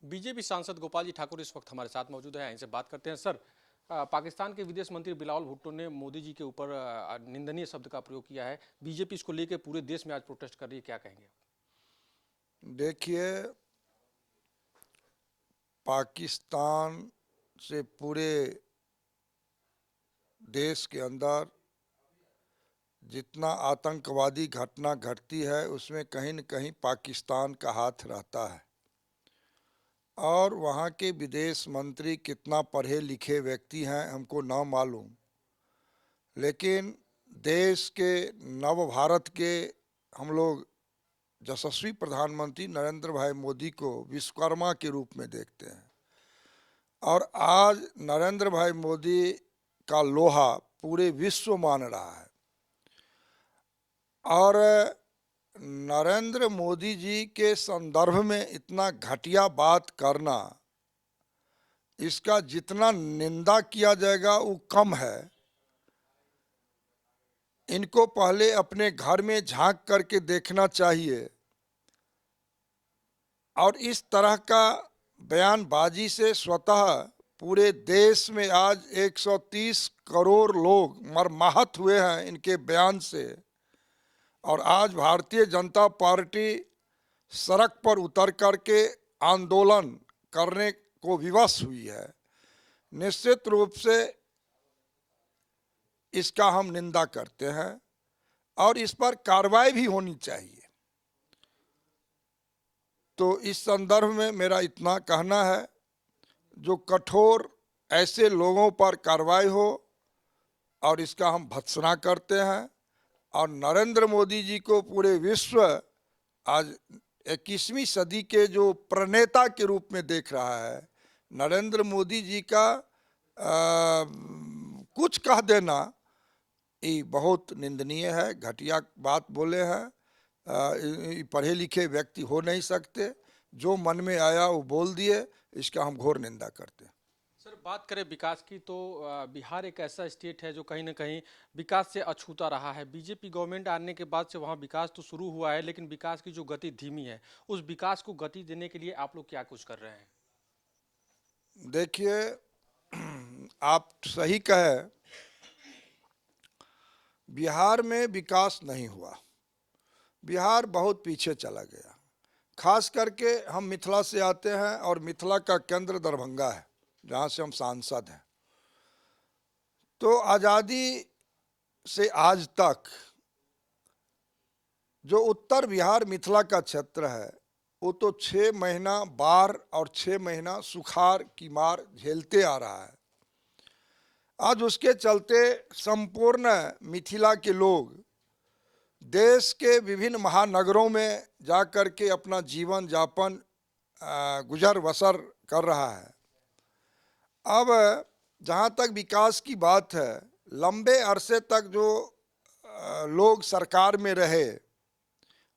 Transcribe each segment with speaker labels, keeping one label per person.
Speaker 1: BJP सांसद गोपाल जी ठाकुर इस वक्त हमारे साथ मौजूद है, इनसे बात करते हैं। सर, पाकिस्तान के विदेश मंत्री बिलावल भुट्टो ने मोदी जी के ऊपर निंदनीय शब्द का प्रयोग किया है। बीजेपी इसको लेकर पूरे देश में आज प्रोटेस्ट कर रही है, क्या कहेंगे?
Speaker 2: देखिए, पाकिस्तान से पूरे देश के अंदर जितना आतंकवादी घटना घटती है उसमें कहीं न कहीं पाकिस्तान का हाथ रहता है। और वहाँ के विदेश मंत्री कितना पढ़े लिखे व्यक्ति हैं हमको ना मालूम, लेकिन देश के नव भारत के हम लोग यशस्वी प्रधानमंत्री नरेंद्र भाई मोदी को विश्वकर्मा के रूप में देखते हैं। और आज नरेंद्र भाई मोदी का लोहा पूरे विश्व मान रहा है। और नरेंद्र मोदी जी के संदर्भ में इतना घटिया बात करना, इसका जितना निंदा किया जाएगा वो कम है। इनको पहले अपने घर में झांक करके देखना चाहिए। और इस तरह का बयानबाजी से स्वतः पूरे देश में आज 130 करोड़ लोग मर्माहत हुए हैं इनके बयान से। और आज भारतीय जनता पार्टी सड़क पर उतर करके आंदोलन करने को विवश हुई है। निश्चित रूप से इसका हम निंदा करते हैं और इस पर कार्रवाई भी होनी चाहिए। तो इस संदर्भ में मेरा इतना कहना है, जो कठोर ऐसे लोगों पर कार्रवाई हो, और इसका हम भर्त्सना करते हैं। और नरेंद्र मोदी जी को पूरे विश्व आज 21वीं सदी के जो प्रणेता के रूप में देख रहा है। नरेंद्र मोदी जी का कुछ कह देना ये बहुत निंदनीय है, घटिया बात बोले हैं। पढ़े लिखे व्यक्ति हो नहीं सकते, जो मन में आया वो बोल दिए, इसका हम घोर निंदा करते हैं।
Speaker 1: सर, बात करें विकास की तो बिहार एक ऐसा स्टेट है जो कहीं ना कहीं विकास से अछूता रहा है। बीजेपी गवर्नमेंट आने के बाद से वहाँ विकास तो शुरू हुआ है, लेकिन विकास की जो गति धीमी है, उस विकास को गति देने के लिए आप लोग क्या कुछ कर रहे हैं?
Speaker 2: देखिए, आप सही कहे, बिहार में विकास नहीं हुआ। बिहार बहुत पीछे चला गया। खास करके हम मिथिला से आते हैं और मिथिला का केंद्र दरभंगा है, जहाँ से हम सांसद हैं। तो आज़ादी से आज तक जो उत्तर बिहार मिथिला का क्षेत्र है, वो तो 6 महीना बाढ़ और 6 महीना सुखाड़ की मार झेलते आ रहा है। आज उसके चलते संपूर्ण मिथिला के लोग देश के विभिन्न महानगरों में जाकर के अपना जीवन यापन गुजर बसर कर रहा है। अब जहाँ तक विकास की बात है, लंबे अरसे तक जो लोग सरकार में रहे,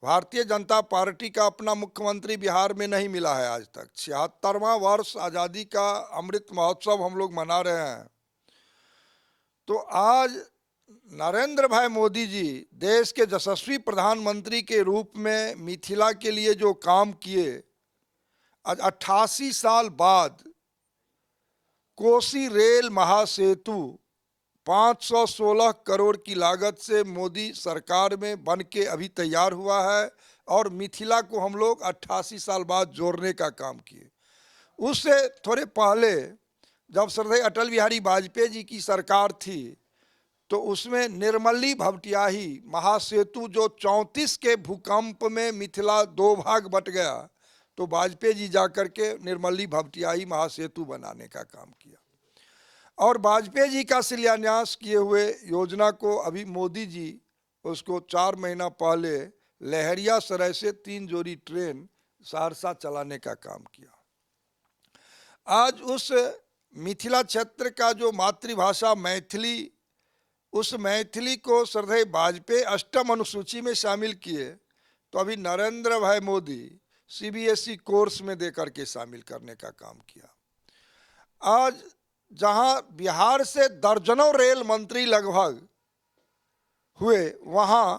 Speaker 2: भारतीय जनता पार्टी का अपना मुख्यमंत्री बिहार में नहीं मिला है आज तक। 76वां वर्ष आज़ादी का अमृत महोत्सव हम लोग मना रहे हैं। तो आज नरेंद्र भाई मोदी जी देश के यशस्वी प्रधानमंत्री के रूप में मिथिला के लिए जो काम किए, आज 88 साल बाद कोसी रेल महासेतु 516 करोड़ की लागत से मोदी सरकार में बन के अभी तैयार हुआ है। और मिथिला को हम लोग 88 साल बाद जोड़ने का काम किए। उससे थोड़े पहले जब श्रद्धेय अटल बिहारी वाजपेयी जी की सरकार थी, तो उसमें निर्मली भपटियाही महासेतु जो 34 के भूकंप में मिथिला 2 भाग बट गया, तो वाजपेयी जी जाकर के निर्मली भपटियाही महासेतु बनाने का काम किया। और वाजपेयी जी का शिलान्यास किए हुए योजना को अभी मोदी जी उसको 4 महीना पहले लहरियासराय से 3 जोड़ी ट्रेन सहरसा चलाने का काम किया। आज उस मिथिला क्षेत्र का जो मातृभाषा मैथिली, उस मैथिली को श्रद्धेय वाजपेयी अष्टम अनुसूची में शामिल किए, तो अभी नरेंद्र भाई मोदी CBSE कोर्स में देकर के शामिल करने का काम किया। आज जहां बिहार से दर्जनों रेल मंत्री लगभग हुए, वहां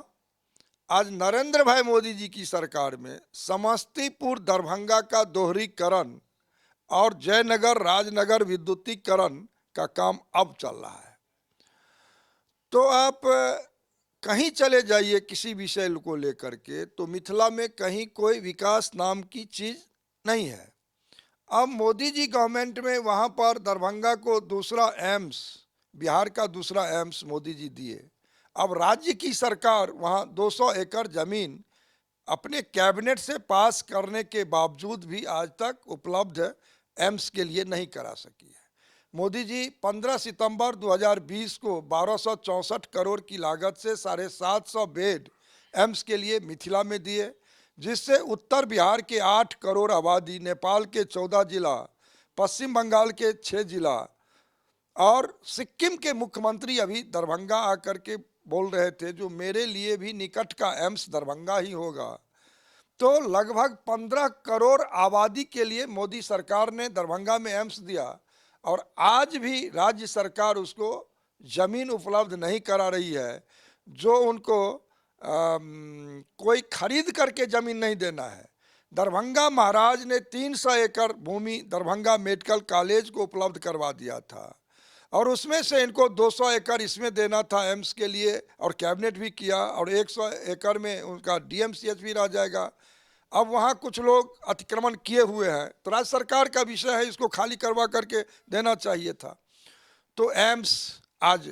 Speaker 2: आज नरेंद्र भाई मोदी जी की सरकार में समस्तीपुर दरभंगा का दोहरीकरण और जयनगर राजनगर विद्युतीकरण का काम अब चल रहा है। तो आप कहीं चले जाइए किसी विषय को लेकर के, तो मिथिला में कहीं कोई विकास नाम की चीज नहीं है। अब मोदी जी गवर्नमेंट में वहाँ पर दरभंगा को दूसरा एम्स, बिहार का दूसरा एम्स मोदी जी दिए। अब राज्य की सरकार वहाँ 200 एकड़ जमीन अपने कैबिनेट से पास करने के बावजूद भी आज तक उपलब्ध एम्स के लिए नहीं करा सकी है। मोदी जी 15 सितंबर 2020 को 1264 करोड़ की लागत से 750 बेड एम्स के लिए मिथिला में दिए, जिससे उत्तर बिहार के 8 करोड़ आबादी, नेपाल के 14 जिला, पश्चिम बंगाल के 6 जिला और सिक्किम के मुख्यमंत्री अभी दरभंगा आकर के बोल रहे थे, जो मेरे लिए भी निकट का एम्स दरभंगा ही होगा। तो लगभग 15 करोड़ आबादी के लिए मोदी सरकार ने दरभंगा में एम्स दिया, और आज भी राज्य सरकार उसको जमीन उपलब्ध नहीं करा रही है, जो उनको कोई खरीद करके जमीन नहीं देना है। दरभंगा महाराज ने 300 एकड़ भूमि दरभंगा मेडिकल कॉलेज को उपलब्ध करवा दिया था, और उसमें से इनको 200 एकड़ इसमें देना था एम्स के लिए, और कैबिनेट भी किया, और 100 एकड़ में उनका डीएमसीएच भी रह जाएगा। अब वहाँ कुछ लोग अतिक्रमण किए हुए हैं, तो राज्य सरकार का विषय है, इसको खाली करवा करके देना चाहिए था। तो एम्स आज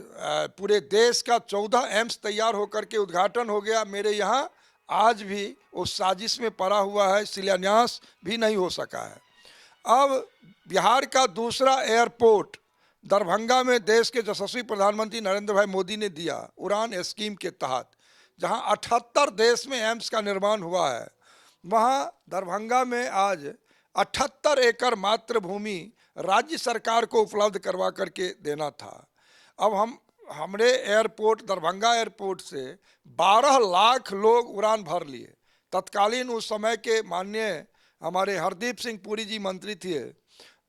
Speaker 2: पूरे देश का 14 एम्स तैयार होकर के उद्घाटन हो गया। मेरे यहाँ आज भी उस साजिश में पड़ा हुआ है, शिलान्यास भी नहीं हो सका है। अब बिहार का दूसरा एयरपोर्ट दरभंगा में देश के यशस्वी प्रधानमंत्री नरेंद्र भाई मोदी ने दिया, उड़ान स्कीम के तहत, जहां 78 देश में एम्स का निर्माण हुआ है। वहां दरभंगा में आज 78 एकड़ मात्र भूमि राज्य सरकार को उपलब्ध करवा करके देना था। अब हमरे एयरपोर्ट, दरभंगा एयरपोर्ट से 12 लाख लोग उड़ान भर लिए। तत्कालीन उस समय के माननीय हमारे हरदीप सिंह पुरी जी मंत्री थे,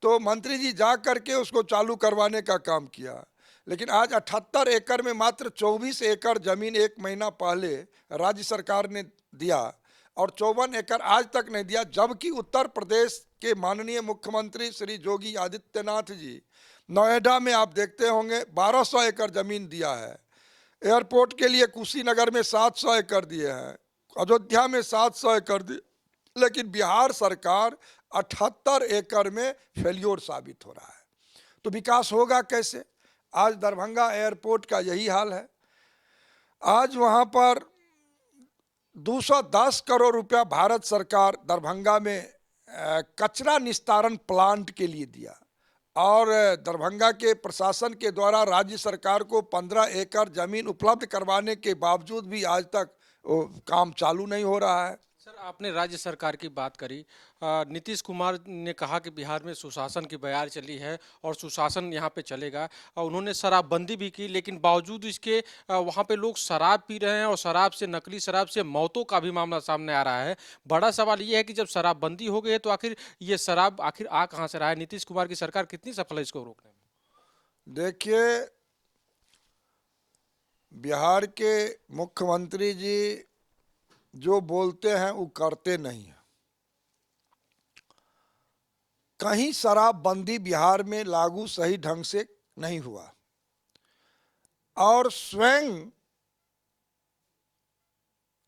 Speaker 2: तो मंत्री जी जा करके उसको चालू करवाने का काम किया। लेकिन आज 78 एकड़ में मात्र 24 एकड़ जमीन 1 महीना पहले राज्य सरकार ने दिया, और 54 एकड़ आज तक नहीं दिया, जबकि उत्तर प्रदेश के माननीय मुख्यमंत्री श्री योगी आदित्यनाथ जी नोएडा में आप देखते होंगे 1200 एकड़ जमीन दिया है। एयरपोर्ट के लिए कुशीनगर में 700 एकड़ दिए हैं, अयोध्या में 700 एकड़ दिए, लेकिन बिहार सरकार 78 एकड़ में फेल्योर साबित हो रहा है। तो विकास होगा कैसे? आज दरभंगा एयरपोर्ट का यही हाल है। आज वहाँ पर 210 करोड़ रुपया भारत सरकार दरभंगा में कचरा निस्तारण प्लांट के लिए दिया, और दरभंगा के प्रशासन के द्वारा राज्य सरकार को 15 एकड़ जमीन उपलब्ध करवाने के बावजूद भी आज तक काम चालू नहीं हो रहा है।
Speaker 1: सर, आपने राज्य सरकार की बात करी। नीतीश कुमार ने कहा कि बिहार में सुशासन की बयार चली है और सुशासन यहाँ पे चलेगा, और उन्होंने शराबबंदी भी की, लेकिन बावजूद इसके वहाँ पे लोग शराब पी रहे हैं, और शराब से, नकली शराब से मौतों का भी मामला सामने आ रहा है। बड़ा सवाल ये है कि जब शराबबंदी हो गई है, तो आखिर ये शराब आखिर आ कहाँ से रहा है? नीतीश कुमार की सरकार कितनी सफल है इसको रोकने में?
Speaker 2: देखिए, बिहार के मुख्यमंत्री जी जो बोलते हैं वो करते नहीं हैं। कहीं शराबबंदी बिहार में लागू सही ढंग से नहीं हुआ, और स्वयं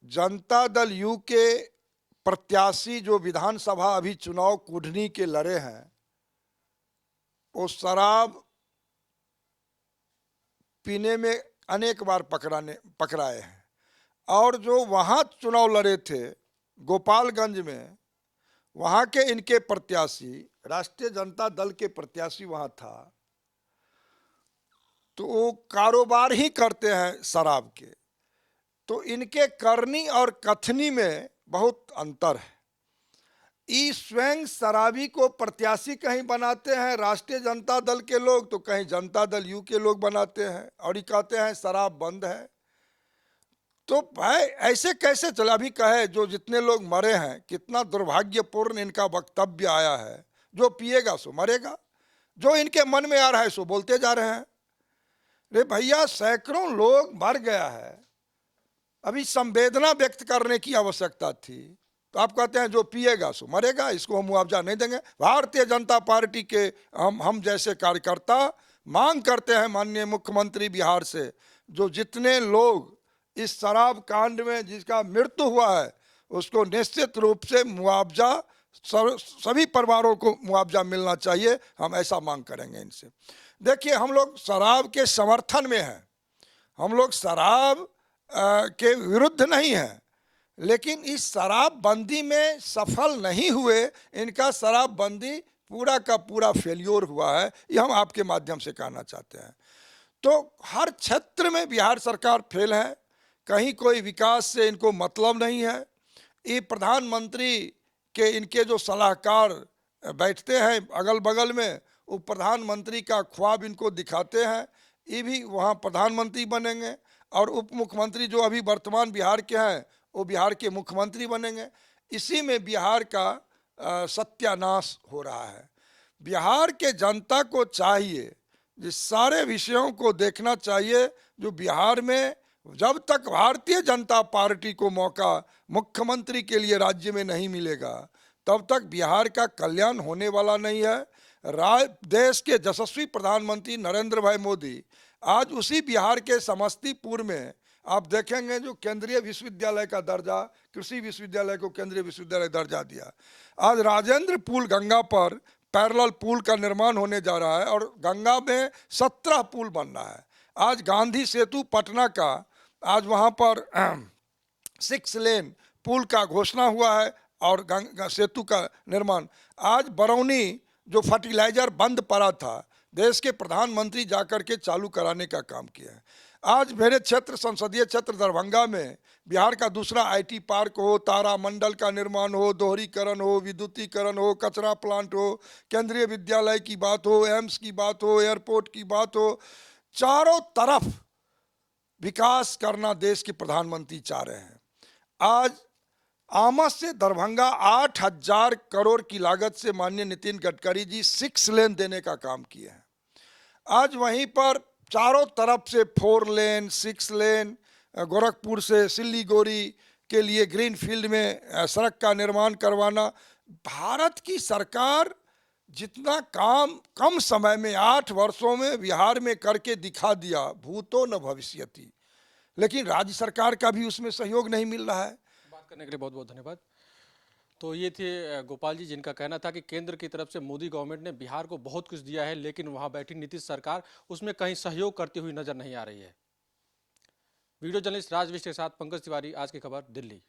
Speaker 2: जनता दल यू के प्रत्याशी जो विधानसभा अभी चुनाव कुढ़नी के लड़े हैं, वो शराब पीने में अनेक बार पकड़ाए हैं। और जो वहाँ चुनाव लड़े थे गोपालगंज में, वहाँ के इनके प्रत्याशी, राष्ट्रीय जनता दल के प्रत्याशी वहाँ था, तो वो कारोबार ही करते हैं शराब के। तो इनके करनी और कथनी में बहुत अंतर है। ई स्वयं शराबी को प्रत्याशी कहीं बनाते हैं राष्ट्रीय जनता दल के लोग, तो कहीं जनता दल यू के लोग बनाते हैं, और ये कहते हैं शराब बंद है। तो भाई ऐसे कैसे चला? अभी कहे जो जितने लोग मरे हैं, कितना दुर्भाग्यपूर्ण इनका वक्तव्य आया है। जो पिएगा सो मरेगा, जो इनके मन में आ रहा है सो बोलते जा रहे हैं। रे भैया, सैकड़ों लोग मर गया है, अभी संवेदना व्यक्त करने की आवश्यकता थी। तो आप कहते हैं जो पिएगा सो मरेगा, इसको हम मुआवजा नहीं देंगे। भारतीय जनता पार्टी के हम जैसे कार्यकर्ता मांग करते हैं माननीय मुख्यमंत्री बिहार से, जो जितने लोग इस शराब कांड में जिसका मृत्यु हुआ है उसको निश्चित रूप से मुआवजा, सभी परिवारों को मुआवजा मिलना चाहिए। हम ऐसा मांग करेंगे इनसे। देखिए, हम लोग शराब के समर्थन में हैं, हम लोग शराब के विरुद्ध नहीं हैं, लेकिन इस शराबबंदी में सफल नहीं हुए। इनका शराबबंदी पूरा का पूरा फेल्योर हुआ है, ये हम आपके माध्यम से कहना चाहते हैं। तो हर क्षेत्र में बिहार सरकार फेल है, कहीं कोई विकास से इनको मतलब नहीं है। ये प्रधानमंत्री के इनके जो सलाहकार बैठते हैं अगल बगल में, वो प्रधानमंत्री का ख्वाब इनको दिखाते हैं, ये भी वहाँ प्रधानमंत्री बनेंगे, और उप मुख्यमंत्री जो अभी वर्तमान बिहार के हैं वो बिहार के मुख्यमंत्री बनेंगे। इसी में बिहार का सत्यानाश हो रहा है। बिहार के जनता को चाहिए जिस सारे विषयों को देखना चाहिए, जो बिहार में जब तक भारतीय जनता पार्टी को मौका मुख्यमंत्री के लिए राज्य में नहीं मिलेगा तब तक बिहार का कल्याण होने वाला नहीं है। देश के यशस्वी प्रधानमंत्री नरेंद्र भाई मोदी आज उसी बिहार के समस्तीपुर में आप देखेंगे जो केंद्रीय विश्वविद्यालय का दर्जा, कृषि विश्वविद्यालय को केंद्रीय विश्वविद्यालय दर्जा दिया। आज राजेंद्र पुल गंगा पर पैरेलल पुल का निर्माण होने जा रहा है और गंगा में 17 पुल बन रहा है। आज गांधी सेतु पटना का आज वहाँ पर 6 लेन पुल का घोषणा हुआ है और गंगा सेतु का निर्माण। आज बरौनी जो फर्टिलाइजर बंद पड़ा था, देश के प्रधानमंत्री जाकर के चालू कराने का काम किया है। आज मेरे क्षेत्र, संसदीय क्षेत्र दरभंगा में बिहार का दूसरा आईटी पार्क हो, तारामंडल का निर्माण हो, दोहरीकरण हो, विद्युतीकरण हो, कचरा प्लांट हो, केंद्रीय विद्यालय की बात हो, एम्स की बात हो, एयरपोर्ट की बात हो, चारों तरफ विकास करना देश के प्रधानमंत्री चाह रहे हैं। आज आमस से दरभंगा 8,000 करोड़ की लागत से माननीय नितिन गडकरी जी 6 लेन देने का काम किए हैं। आज वहीं पर चारों तरफ से 4 लेन, 6 लेन, गोरखपुर से सिल्लीगुड़ी के लिए ग्रीन फील्ड में सड़क का निर्माण करवाना। भारत की सरकार जितना काम कम समय में 8 वर्षों में बिहार में करके दिखा दिया, भूतो न भविष्यति, लेकिन राज्य सरकार का भी उसमें सहयोग नहीं मिल रहा है।
Speaker 1: बात करने के लिए बहुत बहुत धन्यवाद। तो ये थे गोपाल जी, जिनका कहना था कि केंद्र की तरफ से मोदी गवर्नमेंट ने बिहार को बहुत कुछ दिया है, लेकिन वहां बैठी नीतीश सरकार उसमें कहीं सहयोग करती हुई नजर नहीं आ रही है। वीडियो जर्नलिस्ट राजविश के साथ पंकज तिवारी, आज की खबर, दिल्ली।